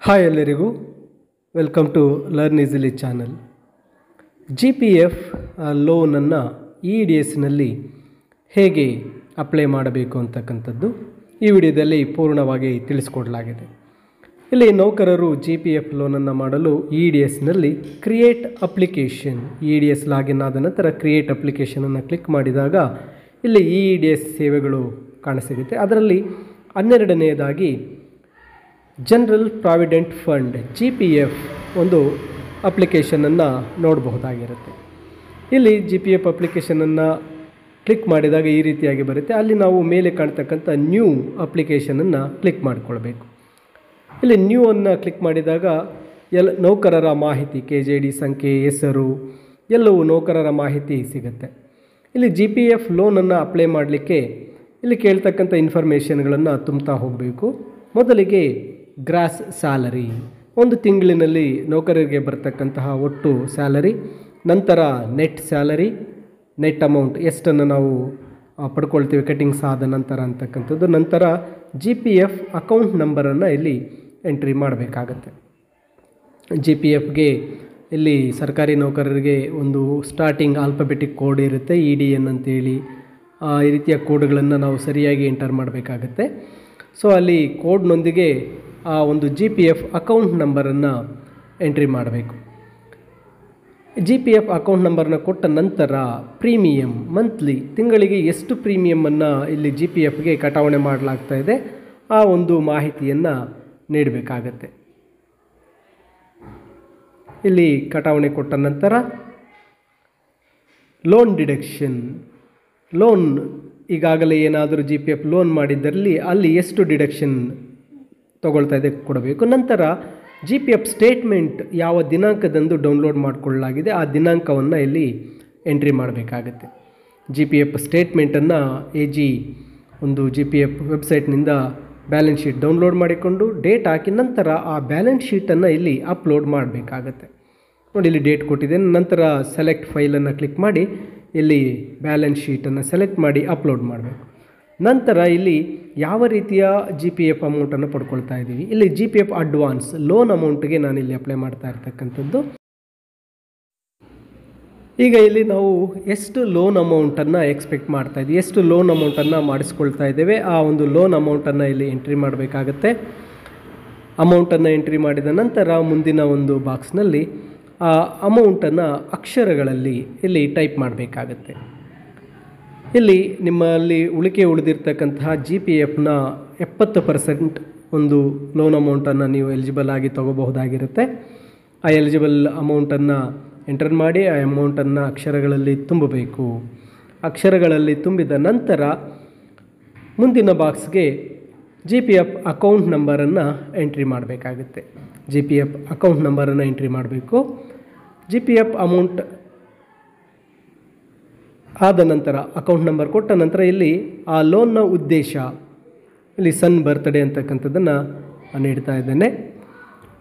Hi ಎಲ್ಲರಿಗೂ welcome to learn easily channel. GPF ಲೋನನ್ನು EDSನಲ್ಲಿ ಹೇಗೆ ಅಪ್ಲೈ ಮಾಡಬೇಕು ಅಂತಕ್ಕಂಥದ್ದು ಈ ವಿಡಿಯೋದಲ್ಲಿ ಪೂರ್ಣವಾಗಿ ತಿಳಿಸಿಕೊಡಲಾಗಿದೆ. ಇಲ್ಲಿ ನೌಕರರು GPF ಲೋನನ್ನು ಮಾಡಲು EDSನಲ್ಲಿ ಕ್ರಿಯೇಟ್ ಅಪ್ಲಿಕೇಶನ್ EDS ಲಾಗಿನ್ ಆದ ನಂತರ ಕ್ರಿಯೇಟ್ ಅಪ್ಲಿಕೇಶನನ್ನು ಕ್ಲಿಕ್ ಮಾಡಿದಾಗ ಇಲ್ಲಿ EDS ಸೇವೆಗಳು ಕಾಣಸಿಗುತ್ತೆ. ಅದರಲ್ಲಿ 12ನೇದಾಗಿ ಜನರಲ್ ಪ್ರಾವಿಡೆಂಟ್ ಫಂಡ್ GPF ಒಂದು ಅಪ್ಲಿಕೇಶನನ್ನು ನೋಡಬಹುದಾಗಿರುತ್ತೆ. ಇಲ್ಲಿ GPF ಅಪ್ಲಿಕೇಶನನ್ನು ಕ್ಲಿಕ್ ಮಾಡಿದಾಗ ಈ ರೀತಿಯಾಗಿ ಬರುತ್ತೆ. ಅಲ್ಲಿ ನಾವು ಮೇಲೆ ಕಾಣ್ತಕ್ಕಂಥ ನ್ಯೂ ಅಪ್ಲಿಕೇಶನನ್ನು ಕ್ಲಿಕ್ ಮಾಡಿಕೊಳ್ಬೇಕು. ಇಲ್ಲಿ ನ್ಯೂ ಅನ್ನು ಕ್ಲಿಕ್ ಮಾಡಿದಾಗ ನೌಕರರ ಮಾಹಿತಿ KJD ಸಂಖ್ಯೆ, ಹೆಸರು ಎಲ್ಲವೂ ನೌಕರರ ಮಾಹಿತಿ ಸಿಗುತ್ತೆ. ಇಲ್ಲಿ GPF ಲೋನನ್ನು ಅಪ್ಲೈ ಮಾಡಲಿಕ್ಕೆ ಇಲ್ಲಿ ಕೇಳ್ತಕ್ಕಂಥ ಇನ್ಫಾರ್ಮೇಷನ್ಗಳನ್ನು ತುಂಬ್ತಾ ಹೋಗಬೇಕು. ಮೊದಲಿಗೆ ಗ್ರಾಸ್ ಸ್ಯಾಲರಿ, ಒಂದು ತಿಂಗಳಿನಲ್ಲಿ ನೌಕರರಿಗೆ ಬರ್ತಕ್ಕಂತಹ ಒಟ್ಟು ಸ್ಯಾಲರಿ, ನಂತರ ನೆಟ್ ಸ್ಯಾಲರಿ, ನೆಟ್ ಅಮೌಂಟ್ ಎಷ್ಟನ್ನು ನಾವು ಪಡ್ಕೊಳ್ತೀವಿ ಕಟಿಂಗ್ಸ್ ಆದ ನಂತರ ಅಂತಕ್ಕಂಥದ್ದು, ನಂತರ GPF ಅಕೌಂಟ್ ನಂಬರನ್ನು ಇಲ್ಲಿ ಎಂಟ್ರಿ ಮಾಡಬೇಕಾಗತ್ತೆ. GPFಗೆ ಇಲ್ಲಿ ಸರ್ಕಾರಿ ನೌಕರರಿಗೆ ಒಂದು ಸ್ಟಾರ್ಟಿಂಗ್ ಆಲ್ಫಾಬೆಟಿಕ್ ಕೋಡ್ ಇರುತ್ತೆ, EDN ಅಂತೇಳಿ. ಈ ರೀತಿಯ ಕೋಡ್ಗಳನ್ನು ನಾವು ಸರಿಯಾಗಿ ಎಂಟರ್ ಮಾಡಬೇಕಾಗತ್ತೆ. ಸೊ ಅಲ್ಲಿ ಕೋಡ್ನೊಂದಿಗೆ ಆ ಒಂದು GPF ಅಕೌಂಟ್ ನಂಬರನ್ನು ಎಂಟ್ರಿ ಮಾಡಬೇಕು. GPF ಅಕೌಂಟ್ ನಂಬರನ್ನು ಕೊಟ್ಟ ನಂತರ ಪ್ರೀಮಿಯಮ್ ಮಂತ್ಲಿ, ತಿಂಗಳಿಗೆ ಎಷ್ಟು ಪ್ರೀಮಿಯಮನ್ನು ಇಲ್ಲಿ GPFಗೆ ಕಟಾವಣೆ ಮಾಡಲಾಗ್ತಾ ಇದೆ ಆ ಒಂದು ಮಾಹಿತಿಯನ್ನು ನೀಡಬೇಕಾಗತ್ತೆ. ಇಲ್ಲಿ ಕಟಾವಣೆ ಕೊಟ್ಟ ನಂತರ ಲೋನ್ ಡಿಡಕ್ಷನ್, ಲೋನ್ ಈಗಾಗಲೇ ಏನಾದರೂ GPF ಲೋನ್ ಮಾಡಿದ್ದಲ್ಲಿ ಅಲ್ಲಿ ಎಷ್ಟು ಡಿಡಕ್ಷನ್ ತಗೊಳ್ತಾ ಇದೆ ಕೊಡಬೇಕು. ನಂತರ GPF ಸ್ಟೇಟ್ಮೆಂಟ್ ಯಾವ ದಿನಾಂಕದಂದು ಡೌನ್ಲೋಡ್ ಮಾಡಿಕೊಳ್ಳಲಾಗಿದೆ ಆ ದಿನಾಂಕವನ್ನು ಇಲ್ಲಿ ಎಂಟ್ರಿ ಮಾಡಬೇಕಾಗತ್ತೆ. GPF ಸ್ಟೇಟ್ಮೆಂಟನ್ನು AG ಒಂದು GPF ವೆಬ್ಸೈಟ್ನಿಂದ ಬ್ಯಾಲೆನ್ಸ್ ಶೀಟ್ ಡೌನ್ಲೋಡ್ ಮಾಡಿಕೊಂಡು ಡೇಟ್ ಹಾಕಿ ನಂತರ ಆ ಬ್ಯಾಲೆನ್ಸ್ ಶೀಟನ್ನು ಇಲ್ಲಿ ಅಪ್ಲೋಡ್ ಮಾಡಬೇಕಾಗತ್ತೆ. ನೋಡಿ ಇಲ್ಲಿ ಡೇಟ್ ಕೊಟ್ಟಿದೆ. ನಂತರ ಸೆಲೆಕ್ಟ್ ಫೈಲನ್ನು ಕ್ಲಿಕ್ ಮಾಡಿ ಇಲ್ಲಿ ಬ್ಯಾಲೆನ್ಸ್ ಶೀಟನ್ನು ಸೆಲೆಕ್ಟ್ ಮಾಡಿ ಅಪ್ಲೋಡ್ ಮಾಡಬೇಕು. ನಂತರ ಇಲ್ಲಿ ಯಾವ ರೀತಿಯ GPF ಅಮೌಂಟನ್ನು ಪಡ್ಕೊಳ್ತಾ ಇದ್ದೀವಿ, ಇಲ್ಲಿ GPF ಅಡ್ವಾನ್ಸ್ ಲೋನ್ ಅಮೌಂಟ್ಗೆ ನಾನು ಇಲ್ಲಿ ಅಪ್ಲೈ ಮಾಡ್ತಾ ಇರ್ತಕ್ಕಂಥದ್ದು. ಈಗ ಇಲ್ಲಿ ನಾವು ಎಷ್ಟು ಲೋನ್ ಅಮೌಂಟನ್ನು ಎಕ್ಸ್ಪೆಕ್ಟ್ ಮಾಡ್ತಾ ಇದ್ದೀವಿ, ಎಷ್ಟು ಲೋನ್ ಅಮೌಂಟನ್ನು ಮಾಡಿಸ್ಕೊಳ್ತಾ ಇದ್ದೇವೆ ಆ ಒಂದು ಲೋನ್ ಅಮೌಂಟನ್ನು ಇಲ್ಲಿ ಎಂಟ್ರಿ ಮಾಡಬೇಕಾಗತ್ತೆ. ಅಮೌಂಟನ್ನು ಎಂಟ್ರಿ ಮಾಡಿದ ನಂತರ ಮುಂದಿನ ಒಂದು ಬಾಕ್ಸ್ನಲ್ಲಿ ಆ ಅಮೌಂಟನ್ನು ಅಕ್ಷರಗಳಲ್ಲಿ ಇಲ್ಲಿ ಟೈಪ್ ಮಾಡಬೇಕಾಗತ್ತೆ. ಇಲ್ಲಿ ನಿಮ್ಮಲ್ಲಿ ಉಳಿದಿರ್ತಕ್ಕಂತಹ GPFನ 70% ಒಂದು ಲೋನ್ ಅಮೌಂಟನ್ನು ನೀವು ಎಲಿಜಿಬಲ್ ಆಗಿ ತಗೋಬಹುದಾಗಿರುತ್ತೆ. ಆ ಎಲಿಜಿಬಲ್ ಅಮೌಂಟನ್ನು ಎಂಟರ್ ಮಾಡಿ ಆ ಅಮೌಂಟನ್ನು ಅಕ್ಷರಗಳಲ್ಲಿ ತುಂಬಬೇಕು. ಅಕ್ಷರಗಳಲ್ಲಿ ತುಂಬಿದ ನಂತರ ಮುಂದಿನ ಬಾಕ್ಸ್ಗೆ GPF ಅಕೌಂಟ್ ನಂಬರನ್ನು ಎಂಟ್ರಿ ಮಾಡಬೇಕಾಗುತ್ತೆ. GPF ಅಕೌಂಟ್ ನಂಬರನ್ನು ಎಂಟ್ರಿ ಮಾಡಬೇಕು. GPF ಅಮೌಂಟ್ ಆದ ನಂತರ ಅಕೌಂಟ್ ನಂಬರ್ ಕೊಟ್ಟ ನಂತರ ಇಲ್ಲಿ ಆ ಲೋನ್ನ ಉದ್ದೇಶ, ಇಲ್ಲಿ ಸನ್ ಬರ್ತ್ಡೇ ಅಂತಕ್ಕಂಥದ್ದನ್ನು ನೀಡ್ತಾ ಇದ್ದೇನೆ,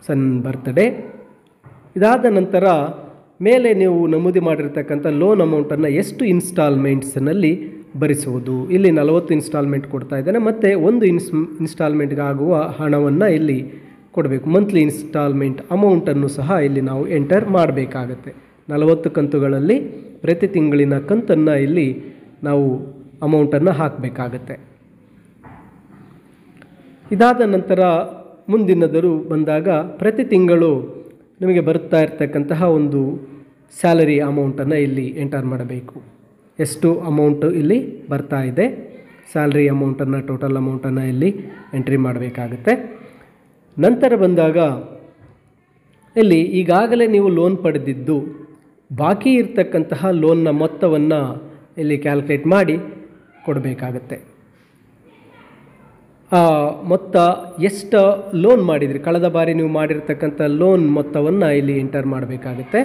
ಸನ್ ಬರ್ತ್ಡೇ. ಇದಾದ ನಂತರ ಮೇಲೆ ನೀವು ನಮೂದಿ ಮಾಡಿರ್ತಕ್ಕಂಥ ಲೋನ್ ಅಮೌಂಟನ್ನು ಎಷ್ಟು ಇನ್ಸ್ಟಾಲ್ಮೆಂಟ್ಸ್ನಲ್ಲಿ ಭರಿಸುವುದು, ಇಲ್ಲಿ 40 ಇನ್ಸ್ಟಾಲ್ಮೆಂಟ್ ಕೊಡ್ತಾ ಇದ್ದೇನೆ ಮತ್ತು ಒಂದು ಇನ್ಸ್ಟಾಲ್ಮೆಂಟ್ಗೆ ಆಗುವ ಹಣವನ್ನು ಇಲ್ಲಿ ಕೊಡಬೇಕು. ಮಂತ್ಲಿ ಇನ್ಸ್ಟಾಲ್ಮೆಂಟ್ ಅಮೌಂಟನ್ನು ಸಹ ಇಲ್ಲಿ ನಾವು ಎಂಟರ್ ಮಾಡಬೇಕಾಗತ್ತೆ. 40 ಕಂತುಗಳಲ್ಲಿ ಪ್ರತಿ ತಿಂಗಳಿನ ಕಂತನ್ನು ಇಲ್ಲಿ ನಾವು ಅಮೌಂಟನ್ನು ಹಾಕಬೇಕಾಗತ್ತೆ. ಇದಾದ ನಂತರ ಮುಂದಿನದರು ಬಂದಾಗ ಪ್ರತಿ ತಿಂಗಳು ನಿಮಗೆ ಬರ್ತಾ ಇರ್ತಕ್ಕಂತಹ ಒಂದು ಸ್ಯಾಲರಿ ಅಮೌಂಟನ್ನು ಇಲ್ಲಿ ಎಂಟರ್ ಮಾಡಬೇಕು. ಎಷ್ಟು ಅಮೌಂಟು ಇಲ್ಲಿ ಬರ್ತಾ ಇದೆ ಸ್ಯಾಲರಿ ಅಮೌಂಟನ್ನು, ಟೋಟಲ್ ಅಮೌಂಟನ್ನು ಇಲ್ಲಿ ಎಂಟ್ರಿ ಮಾಡಬೇಕಾಗತ್ತೆ. ನಂತರ ಬಂದಾಗ ಇಲ್ಲಿ ಈಗಾಗಲೇ ನೀವು ಲೋನ್ ಪಡೆದಿದ್ದು ಬಾಕಿ ಇರ್ತಕ್ಕಂತಹ ಲೋನ್ನ ಮೊತ್ತವನ್ನು ಇಲ್ಲಿ ಕ್ಯಾಲ್ಕುಲೇಟ್ ಮಾಡಿ ಕೊಡಬೇಕಾಗತ್ತೆ. ಆ ಮೊತ್ತ ಎಷ್ಟು ಲೋನ್ ಮಾಡಿದ್ರಿ, ಕಳೆದ ಬಾರಿ ನೀವು ಮಾಡಿರ್ತಕ್ಕಂಥ ಲೋನ್ ಮೊತ್ತವನ್ನು ಇಲ್ಲಿ ಎಂಟರ್ ಮಾಡಬೇಕಾಗತ್ತೆ.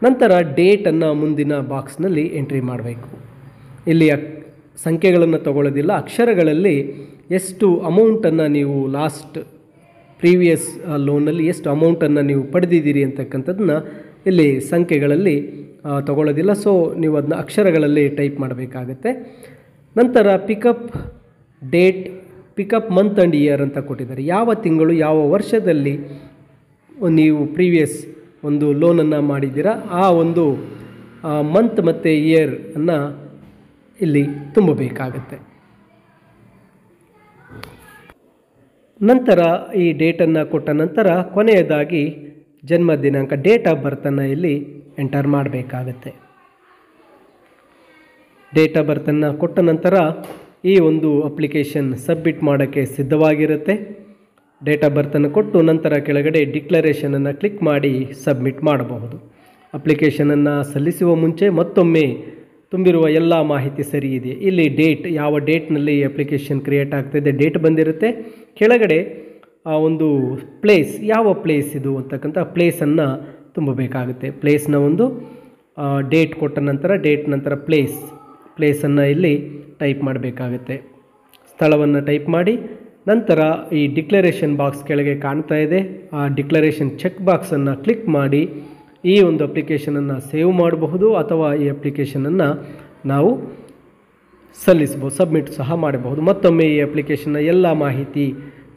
ನಂತರ ಡೇಟನ್ನು ಮುಂದಿನ ಬಾಕ್ಸ್ನಲ್ಲಿ ಎಂಟ್ರಿ ಮಾಡಬೇಕು. ಇಲ್ಲಿ ಸಂಖ್ಯೆಗಳನ್ನು ತಗೊಳ್ಳೋದಿಲ್ಲ, ಅಕ್ಷರಗಳಲ್ಲಿ ಎಷ್ಟು ಅಮೌಂಟನ್ನು ನೀವು ಲಾಸ್ಟ್ ಪ್ರೀವಿಯಸ್ ಲೋನಲ್ಲಿ ಎಷ್ಟು ಅಮೌಂಟನ್ನು ನೀವು ಪಡೆದಿದ್ದೀರಿ ಅಂತಕ್ಕಂಥದ್ದನ್ನ ಇಲ್ಲಿ ಸಂಖ್ಯೆಗಳಲ್ಲಿ ತಗೊಳ್ಳೋದಿಲ್ಲ. ಸೊ ನೀವು ಅದನ್ನ ಅಕ್ಷರಗಳಲ್ಲಿ ಟೈಪ್ ಮಾಡಬೇಕಾಗತ್ತೆ. ನಂತರ pickup date pickup month and year ಅಂತ ಕೊಟ್ಟಿದ್ದಾರೆ. ಯಾವ ತಿಂಗಳು ಯಾವ ವರ್ಷದಲ್ಲಿ ನೀವು ಪ್ರೀವಿಯಸ್ ಒಂದು ಲೋನನ್ನು ಮಾಡಿದ್ದೀರಾ ಆ ಒಂದು ಮಂತ್ ಮತ್ತು ಇಯರನ್ನು ಇಲ್ಲಿ ತುಂಬಬೇಕಾಗತ್ತೆ. ನಂತರ ಈ ಡೇಟನ್ನು ಕೊಟ್ಟ ನಂತರ ಕೊನೆಯದಾಗಿ ಜನ್ಮ ದಿನಾಂಕ ಡೇಟ್ ಆಫ್ ಬರ್ತನ್ನು ಇಲ್ಲಿ ಎಂಟರ್ ಮಾಡಬೇಕಾಗತ್ತೆ. ಡೇಟ್ ಆಫ್ ಬರ್ತನ್ನು ಕೊಟ್ಟ ನಂತರ ಈ ಒಂದು ಅಪ್ಲಿಕೇಶನ್ ಸಬ್ಮಿಟ್ ಮಾಡೋಕ್ಕೆ ಸಿದ್ಧವಾಗಿರುತ್ತೆ. ಡೇಟ್ ಆಫ್ ಬರ್ತನ್ನು ಕೊಟ್ಟು ನಂತರ ಕೆಳಗಡೆ ಡಿಕ್ಲರೇಷನನ್ನು ಕ್ಲಿಕ್ ಮಾಡಿ ಸಬ್ಮಿಟ್ ಮಾಡಬಹುದು. ಅಪ್ಲಿಕೇಶನನ್ನು ಸಲ್ಲಿಸುವ ಮುಂಚೆ ಮತ್ತೊಮ್ಮೆ ತುಂಬಿರುವ ಎಲ್ಲ ಮಾಹಿತಿ ಸರಿ ಇದೆ. ಇಲ್ಲಿ ಡೇಟ್, ಯಾವ ಡೇಟ್ನಲ್ಲಿ ಅಪ್ಲಿಕೇಶನ್ ಕ್ರಿಯೇಟ್ ಆಗ್ತಾಯಿದೆ ಡೇಟ್ ಬಂದಿರುತ್ತೆ. ಕೆಳಗಡೆ ಆ ಒಂದು ಪ್ಲೇಸ್, ಯಾವ ಪ್ಲೇಸ್ ಇದು ಅಂತಕ್ಕಂಥ ಪ್ಲೇಸನ್ನು ತುಂಬಬೇಕಾಗುತ್ತೆ. ಪ್ಲೇಸ್ನ ಒಂದು ಡೇಟ್ ಕೊಟ್ಟ ನಂತರ ಡೇಟ್ ನಂತರ ಪ್ಲೇಸನ್ನು ಇಲ್ಲಿ ಟೈಪ್ ಮಾಡಬೇಕಾಗುತ್ತೆ. ಸ್ಥಳವನ್ನು ಟೈಪ್ ಮಾಡಿ ನಂತರ ಈ ಡಿಕ್ಲರೇಷನ್ ಬಾಕ್ಸ್ ಕೆಳಗೆ ಕಾಣ್ತಾ ಇದೆ, ಆ ಡಿಕ್ಲರೇಷನ್ ಚೆಕ್ ಬಾಕ್ಸನ್ನು ಕ್ಲಿಕ್ ಮಾಡಿ ಈ ಒಂದು ಅಪ್ಲಿಕೇಶನನ್ನು ಸೇವ್ ಮಾಡಬಹುದು ಅಥವಾ ಈ ಅಪ್ಲಿಕೇಶನನ್ನು ನಾವು ಸಲ್ಲಿಸಬಹುದು, ಸಬ್ಮಿಟ್ ಸಹ ಮಾಡಬಹುದು. ಮತ್ತೊಮ್ಮೆ ಈ ಅಪ್ಲಿಕೇಶನ್ನ ಎಲ್ಲ ಮಾಹಿತಿ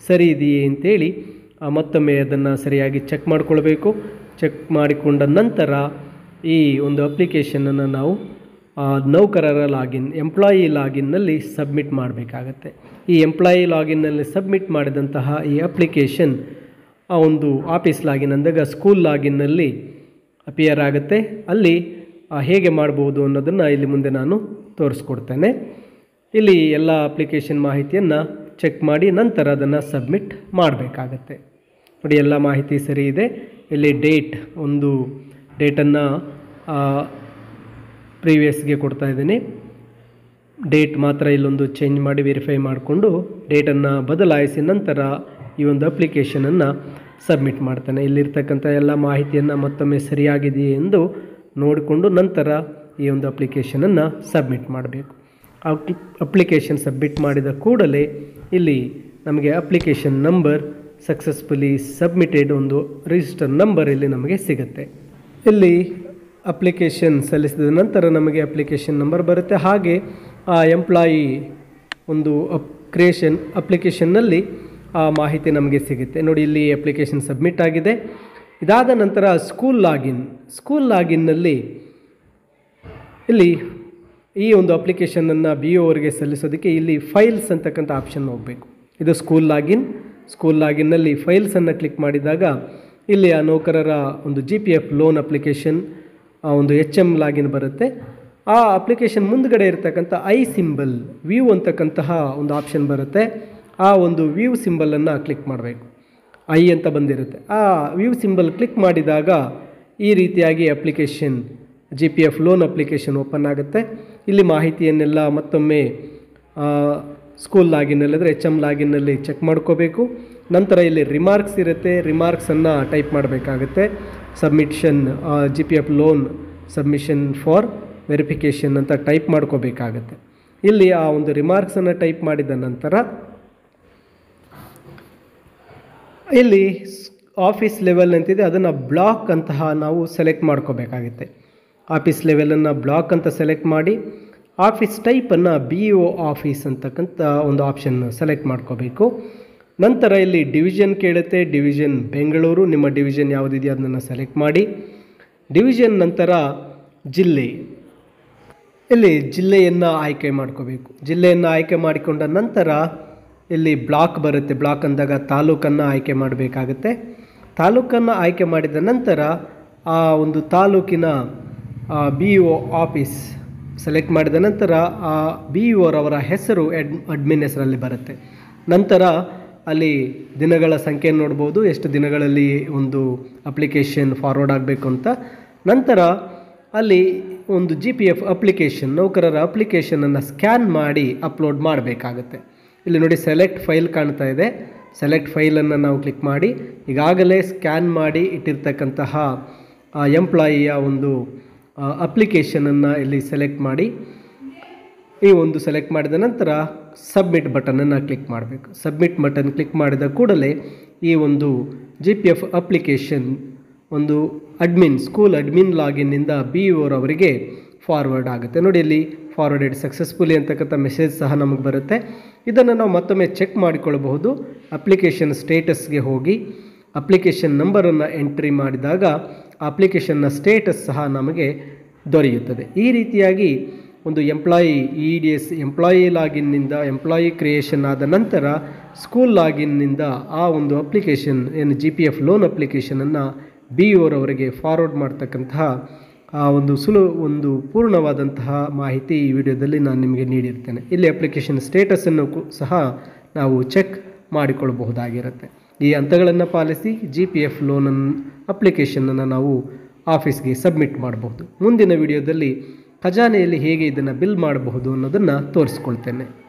ಸರಿ ಇದೆಯೇ ಅಂತೇಳಿ ಮತ್ತೊಮ್ಮೆ ಅದನ್ನು ಸರಿಯಾಗಿ ಚೆಕ್ ಮಾಡಿಕೊಳ್ಬೇಕು. ಚೆಕ್ ಮಾಡಿಕೊಂಡ ನಂತರ ಈ ಒಂದು ಅಪ್ಲಿಕೇಶನನ್ನು ನಾವು ನೌಕರರ ಲಾಗಿನ್, ಎಂಪ್ಲಾಯಿ ಲಾಗಿನ್ನಲ್ಲಿ ಸಬ್ಮಿಟ್ ಮಾಡಬೇಕಾಗತ್ತೆ. ಈ ಎಂಪ್ಲಾಯಿ ಲಾಗಿನ್ನಲ್ಲಿ ಸಬ್ಮಿಟ್ ಮಾಡಿದಂತಹ ಈ ಅಪ್ಲಿಕೇಶನ್ ಆ ಒಂದು ಆಫೀಸ್ ಲಾಗಿನ್ ಅಂದಾಗ ಸ್ಕೂಲ್ ಲಾಗಿನ್ನಲ್ಲಿ ಅಪಿಯರ್ ಆಗುತ್ತೆ. ಅಲ್ಲಿ ಹೇಗೆ ಮಾಡ್ಬೋದು ಅನ್ನೋದನ್ನು ಇಲ್ಲಿ ಮುಂದೆ ನಾನು ತೋರಿಸ್ಕೊಡ್ತೇನೆ. ಇಲ್ಲಿ ಎಲ್ಲ ಅಪ್ಲಿಕೇಶನ್ ಮಾಹಿತಿಯನ್ನು ಚೆಕ್ ಮಾಡಿ ನಂತರ ಅದನ್ನು ಸಬ್ಮಿಟ್ ಮಾಡಬೇಕಾಗತ್ತೆ. ನೋಡಿ, ಎಲ್ಲ ಮಾಹಿತಿ ಸರಿ ಇದೆ. ಇಲ್ಲಿ ಒಂದು ಡೇಟನ್ನು ಪ್ರೀವಿಯಸ್ಗೆ ಕೊಡ್ತಾ ಇದ್ದೀನಿ. ಡೇಟ್ ಮಾತ್ರ ಇಲ್ಲೊಂದು ಚೇಂಜ್ ಮಾಡಿ ವೆರಿಫೈ ಮಾಡಿಕೊಂಡು ಡೇಟನ್ನು ಬದಲಾಯಿಸಿ ನಂತರ ಈ ಒಂದು ಅಪ್ಲಿಕೇಶನನ್ನು ಸಬ್ಮಿಟ್ ಮಾಡ್ತಾನೆ. ಇಲ್ಲಿರ್ತಕ್ಕಂಥ ಎಲ್ಲ ಮಾಹಿತಿಯನ್ನು ಮತ್ತೊಮ್ಮೆ ಸರಿಯಾಗಿದೆಯೇ ಎಂದು ನೋಡಿಕೊಂಡು ನಂತರ ಈ ಒಂದು ಅಪ್ಲಿಕೇಶನನ್ನು ಸಬ್ಮಿಟ್ ಮಾಡಬೇಕು. ಅಪ್ಲಿಕೇಶನ್ ಸಬ್ಮಿಟ್ ಮಾಡಿದ ಕೂಡಲೇ ಇಲ್ಲಿ ನಮಗೆ ಅಪ್ಲಿಕೇಶನ್ ನಂಬರ್ ಸಕ್ಸಸ್ಫುಲಿ ಸಬ್ಮಿಟೆಡ್ ಒಂದು ರಿಜಿಸ್ಟರ್ ನಂಬರ್ ಇಲ್ಲಿ ನಮಗೆ ಸಿಗುತ್ತೆ. ಇಲ್ಲಿ ಅಪ್ಲಿಕೇಶನ್ ಸಲ್ಲಿಸಿದ ನಂತರ ನಮಗೆ ಅಪ್ಲಿಕೇಶನ್ ನಂಬರ್ ಬರುತ್ತೆ. ಹಾಗೆ ಆ ಎಂಪ್ಲಾಯಿ ಒಂದು ಅಪ್ಲಿಕೇಶನ್ನಲ್ಲಿ ಆ ಮಾಹಿತಿ ನಮಗೆ ಸಿಗುತ್ತೆ. ನೋಡಿ, ಇಲ್ಲಿ ಅಪ್ಲಿಕೇಶನ್ ಸಬ್ಮಿಟ್ ಆಗಿದೆ. ಇದಾದ ನಂತರ ಸ್ಕೂಲ್ ಲಾಗಿನ್ನಲ್ಲಿ ಇಲ್ಲಿ ಈ ಒಂದು ಅಪ್ಲಿಕೇಶನನ್ನು BO ಅವರಿಗೆ ಸಲ್ಲಿಸೋದಕ್ಕೆ ಇಲ್ಲಿ ಫೈಲ್ಸ್ ಅಂತಕ್ಕಂಥ ಆಪ್ಷನ್ ಹೋಗಬೇಕು. ಇದು ಸ್ಕೂಲ್ ಲಾಗಿನ್ನಲ್ಲಿ ಫೈಲ್ಸನ್ನು ಕ್ಲಿಕ್ ಮಾಡಿದಾಗ ಇಲ್ಲಿ ಆ ನೌಕರರ ಒಂದು GPF ಲೋನ್ ಅಪ್ಲಿಕೇಶನ್ ಒಂದು HM ಲಾಗಿನ್ ಬರುತ್ತೆ. ಆ ಅಪ್ಲಿಕೇಶನ್ ಮುಂದ್ಗಡೆ ಇರತಕ್ಕಂಥ ಐ ಸಿಂಬಲ್ ವ್ಯೂ ಅಂತಕ್ಕಂತಹ ಒಂದು ಆಪ್ಷನ್ ಬರುತ್ತೆ. ಆ ಒಂದು ವ್ಯೂ ಸಿಂಬಲನ್ನು ಕ್ಲಿಕ್ ಮಾಡಬೇಕು. ಐ ಅಂತ ಬಂದಿರುತ್ತೆ. ಆ ವ್ಯೂ ಸಿಂಬಲ್ ಕ್ಲಿಕ್ ಮಾಡಿದಾಗ ಈ ರೀತಿಯಾಗಿ application GPF loan application open ಆಗುತ್ತೆ. ಇಲ್ಲಿ ಮಾಹಿತಿಯನ್ನೆಲ್ಲ ಮತ್ತೊಮ್ಮೆ ಸ್ಕೂಲ್ ಲಾಗಿನ್ನಲ್ಲಿದ್ದರೆ HM ಲಾಗಿನ್ನಲ್ಲಿ ಚೆಕ್ ಮಾಡ್ಕೋಬೇಕು. ನಂತರ ಇಲ್ಲಿ ರಿಮಾರ್ಕ್ಸ್ ಇರುತ್ತೆ, ರಿಮಾರ್ಕ್ಸನ್ನು ಟೈಪ್ ಮಾಡಬೇಕಾಗುತ್ತೆ. Submission GPF loan submission for verification ಅಂತ ಟೈಪ್ ಮಾಡ್ಕೋಬೇಕಾಗತ್ತೆ. ಇಲ್ಲಿ ಆ ಒಂದು ರಿಮಾರ್ಕ್ಸನ್ನು ಟೈಪ್ ಮಾಡಿದ ನಂತರ ಇಲ್ಲಿ ಆಫೀಸ್ ಲೆವೆಲ್ ಅಂತಿದೆ, ಅದನ್ನು ಬ್ಲಾಕ್ ಅಂತಹ ನಾವು ಸೆಲೆಕ್ಟ್ ಮಾಡ್ಕೋಬೇಕಾಗುತ್ತೆ. ಆಫೀಸ್ ಲೆವೆಲನ್ನು ಬ್ಲಾಕ್ ಅಂತ ಸೆಲೆಕ್ಟ್ ಮಾಡಿ ಆಫೀಸ್ ಟೈಪನ್ನು BO ಆಫೀಸ್ ಅಂತಕ್ಕಂಥ ಒಂದು ಆಪ್ಷನ್ ಸೆಲೆಕ್ಟ್ ಮಾಡ್ಕೋಬೇಕು. ನಂತರ ಇಲ್ಲಿ ಡಿವಿಷನ್ ಕೇಳುತ್ತೆ, ಡಿವಿಷನ್ ಬೆಂಗಳೂರು, ನಿಮ್ಮ ಡಿವಿಷನ್ ಯಾವುದಿದೆಯೋ ಅದನ್ನು ಸೆಲೆಕ್ಟ್ ಮಾಡಿ. ಡಿವಿಷನ್ ನಂತರ ಜಿಲ್ಲೆ, ಇಲ್ಲಿ ಜಿಲ್ಲೆಯನ್ನು ಆಯ್ಕೆ ಮಾಡ್ಕೋಬೇಕು. ಜಿಲ್ಲೆಯನ್ನು ಆಯ್ಕೆ ಮಾಡಿಕೊಂಡ ನಂತರ ಇಲ್ಲಿ ಬ್ಲಾಕ್ ಬರುತ್ತೆ. ಬ್ಲಾಕ್ ಅಂದಾಗ ತಾಲೂಕನ್ನು ಆಯ್ಕೆ ಮಾಡಬೇಕಾಗುತ್ತೆ. ತಾಲೂಕನ್ನು ಆಯ್ಕೆ ಮಾಡಿದ ನಂತರ ಆ ಒಂದು ತಾಲೂಕಿನ BO ಆಫೀಸ್ ಸೆಲೆಕ್ಟ್ ಮಾಡಿದ ನಂತರ ಆ BO ಅವರ ಹೆಸರು ಅಡ್ಮಿನ್ ಹೆಸರಲ್ಲಿ ಬರುತ್ತೆ. ನಂತರ ಅಲ್ಲಿ ದಿನಗಳ ಸಂಖ್ಯೆಯನ್ನು ನೋಡ್ಬೋದು, ಎಷ್ಟು ದಿನಗಳಲ್ಲಿ ಒಂದು ಅಪ್ಲಿಕೇಶನ್ ಫಾರ್ವರ್ಡ್ ಆಗಬೇಕು ಅಂತ. ನಂತರ ಅಲ್ಲಿ ಒಂದು GPF ಅಪ್ಲಿಕೇಶನ್, ನೌಕರರ ಅಪ್ಲಿಕೇಶನನ್ನು ಸ್ಕ್ಯಾನ್ ಮಾಡಿ ಅಪ್ಲೋಡ್ ಮಾಡಬೇಕಾಗುತ್ತೆ. ಇಲ್ಲಿ ನೋಡಿ, ಸೆಲೆಕ್ಟ್ ಫೈಲ್ ಕಾಣ್ತಾ ಇದೆ. ಸೆಲೆಕ್ಟ್ ಫೈಲನ್ನು ನಾವು ಕ್ಲಿಕ್ ಮಾಡಿ ಈಗಾಗಲೇ ಸ್ಕ್ಯಾನ್ ಮಾಡಿ ಇಟ್ಟಿರ್ತಕ್ಕಂತಹ ಎಂಪ್ಲಾಯಿಯ ಒಂದು ಅಪ್ಲಿಕೇಶನನ್ನು ಇಲ್ಲಿ ಸೆಲೆಕ್ಟ್ ಮಾಡಿ ಈ ಒಂದು ಸೆಲೆಕ್ಟ್ ಮಾಡಿದ ನಂತರ ಸಬ್ಮಿಟ್ ಬಟನನ್ನು ಕ್ಲಿಕ್ ಮಾಡಬೇಕು. ಸಬ್ಮಿಟ್ ಬಟನ್ ಕ್ಲಿಕ್ ಮಾಡಿದ ಕೂಡಲೇ ಈ ಒಂದು GPF ಅಪ್ಲಿಕೇಶನ್ ಒಂದು ಸ್ಕೂಲ್ ಅಡ್ಮಿನ್ ಲಾಗಿನ್ನಿಂದ BO ಅವರಿಗೆ ಫಾರ್ವರ್ಡ್ ಆಗುತ್ತೆ. ನೋಡಿ, ಇಲ್ಲಿ ಫಾರ್ವರ್ಡೆಡ್ ಸಕ್ಸಸ್ಫುಲಿ ಅಂತಕ್ಕಂಥ ಮೆಸೇಜ್ ಸಹ ನಮಗೆ ಬರುತ್ತೆ. ಇದನ್ನು ನಾವು ಮತ್ತೊಮ್ಮೆ ಚೆಕ್ ಮಾಡಿಕೊಳ್ಳಬಹುದು. ಅಪ್ಲಿಕೇಶನ್ ಸ್ಟೇಟಸ್ಗೆ ಹೋಗಿ ಅಪ್ಲಿಕೇಶನ್ ನಂಬರನ್ನು ಎಂಟ್ರಿ ಮಾಡಿದಾಗ ಅಪ್ಲಿಕೇಶನ್ನ ಸ್ಟೇಟಸ್ ಸಹ ನಮಗೆ ದೊರೆಯುತ್ತದೆ. ಈ ರೀತಿಯಾಗಿ ಒಂದು EDS ಎಂಪ್ಲಾಯಿ ಲಾಗಿನ್ನಿಂದ ಎಂಪ್ಲಾಯಿ ಕ್ರಿಯೇಷನ್ ಆದ ನಂತರ ಸ್ಕೂಲ್ ಲಾಗಿನ್ನಿಂದ ಆ ಒಂದು ಅಪ್ಲಿಕೇಶನ್ ಏನು GPF ಲೋನ್ ಅಪ್ಲಿಕೇಶನನ್ನು BO ರವರಿಗೆ ಫಾರ್ವರ್ಡ್ ಮಾಡ್ತಕ್ಕಂತಹ ಒಂದು ಪೂರ್ಣವಾದಂತಹ ಮಾಹಿತಿ ಈ ವಿಡಿಯೋದಲ್ಲಿ ನಾನು ನಿಮಗೆ ನೀಡಿರ್ತೇನೆ. ಇಲ್ಲಿ ಅಪ್ಲಿಕೇಶನ್ ಸ್ಟೇಟಸನ್ನು ಸಹ ನಾವು ಚೆಕ್ ಮಾಡಿಕೊಳ್ಳಬಹುದಾಗಿರುತ್ತೆ. ಈ ಹಂತಗಳನ್ನು ಪಾಲಿಸಿ GPF ಲೋನ್ ಅಪ್ಲಿಕೇಶನನ್ನು ನಾವು ಆಫೀಸ್ಗೆ ಸಬ್ಮಿಟ್ ಮಾಡಬಹುದು. ಮುಂದಿನ ವಿಡಿಯೋದಲ್ಲಿ ಖಜಾನೆಯಲ್ಲಿ ಹೇಗೆ ಇದನ್ನು ಬಿಲ್ ಮಾಡಬಹುದು ಅನ್ನೋದನ್ನು ತೋರಿಸ್ಕೊಳ್ತೇನೆ.